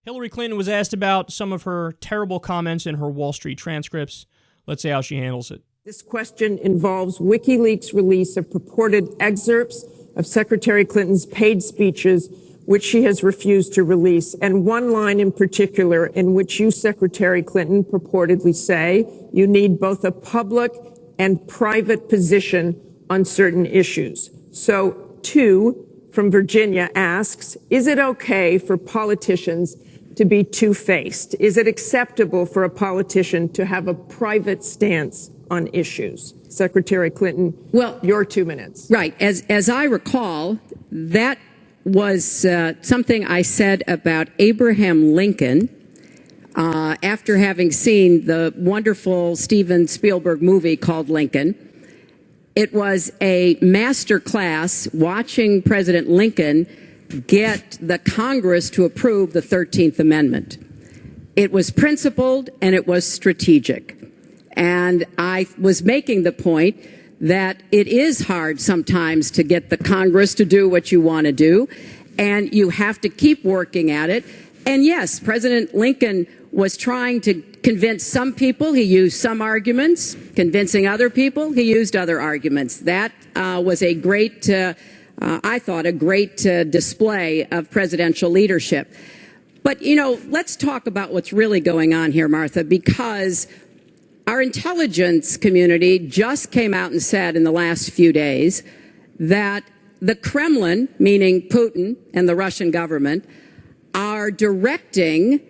Hillary Clinton was asked about some of her terrible comments in her Wall Street transcripts. Let's see how she handles it. This question involves WikiLeaks' release of purported excerpts of Secretary Clinton's paid speeches, which she has refused to release, and one line in particular in which you, Secretary Clinton, purportedly say you need both a public and private position on certain issues. So, two from Virginia asks, is it okay for politicians to be two-faced? Is it acceptable for a politician to have a private stance on issues? Secretary Clinton, well, your 2 minutes. Right. As I recall, that was something I said about Abraham Lincoln after having seen the wonderful Steven Spielberg movie called Lincoln. It was a master class watching President Lincoln get the Congress to approve the 13th Amendment. It was principled and it was strategic. And I was making the point that it is hard sometimes to get the Congress to do what you want to do, and you have to keep working at it. And yes, President Lincoln was trying to convince some people. He used some arguments. Convincing other people, he used other arguments. That was a great, I thought, a great display of presidential leadership. But, you know, let's talk about what's really going on here, Martha, because our intelligence community just came out and said in the last few days that the Kremlin, meaning Putin and the Russian government, are directing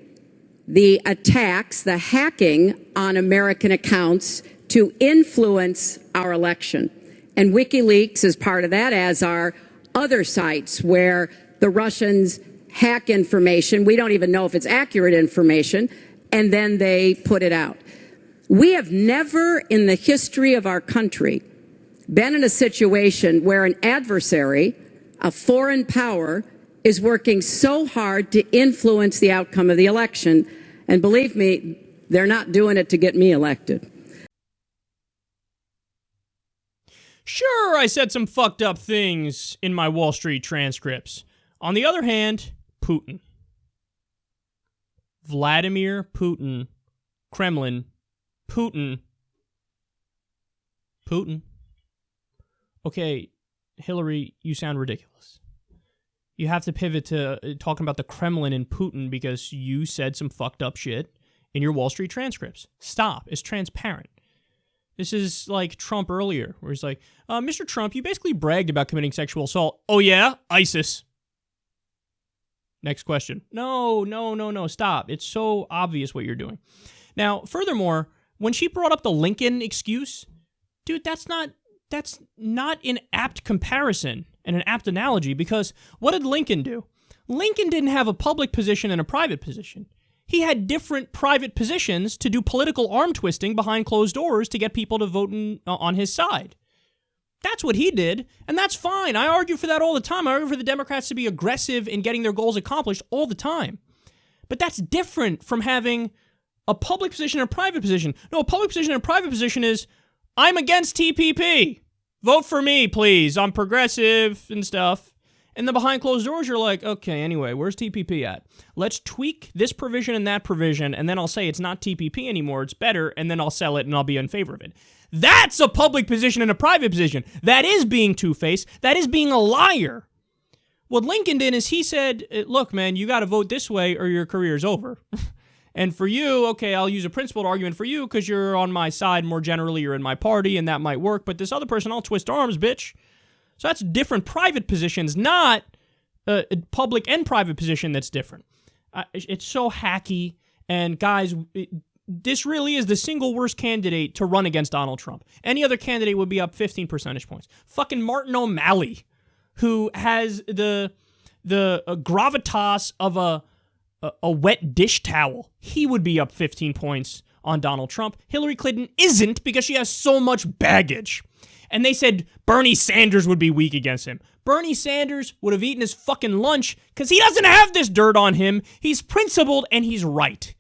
the attacks, the hacking on American accounts to influence our election. And WikiLeaks is part of that, as are other sites where the Russians hack information. We don't even know if it's accurate information, and then they put it out. We have never in the history of our country been in a situation where an adversary, a foreign power, is working so hard to influence the outcome of the election. And believe me, they're not doing it to get me elected. Sure, I said some fucked up things in my Wall Street transcripts. On the other hand, Putin. Vladimir Putin. Kremlin. Putin. Okay, Hillary, you sound ridiculous. You have to pivot to talking about the Kremlin and Putin because you said some fucked up shit in your Wall Street transcripts. Stop. It's transparent. This is like Trump earlier, where he's like, Mr. Trump, you basically bragged about committing sexual assault. Oh, yeah? ISIS. Next question. No. Stop. It's so obvious what you're doing. Now, furthermore, when she brought up the Lincoln excuse, dude, that's not an apt comparison and an apt analogy, because what did Lincoln do? Lincoln didn't have a public position and a private position. He had different private positions to do political arm twisting behind closed doors to get people to vote on his side. That's what he did, and that's fine. I argue for that all the time. I argue for the Democrats to be aggressive in getting their goals accomplished all the time. But that's different from having a public position and a private position. No, a public position and a private position is, I'm against TPP. Vote for me, please. I'm progressive and stuff. And then behind closed doors, you're like, okay, anyway, where's TPP at? Let's tweak this provision and that provision, and then I'll say it's not TPP anymore, it's better, and then I'll sell it and I'll be in favor of it. That's a public position and a private position. That is being two-faced. That is being a liar. What Lincoln did is he said, look, man, you got to vote this way or your career's over. And for you, okay, I'll use a principled argument for you because you're on my side more generally, you're in my party, and that might work. But this other person, I'll twist arms, bitch. So that's different private positions, not a public and private position that's different. It's so hacky. And guys, this really is the single worst candidate to run against Donald Trump. Any other candidate would be up 15 percentage points. Fucking Martin O'Malley, who has the gravitas of a wet dish towel, he would be up 15 points on Donald Trump. Hillary Clinton isn't because she has so much baggage. And they said Bernie Sanders would be weak against him. Bernie Sanders would have eaten his fucking lunch because he doesn't have this dirt on him. He's principled and he's right.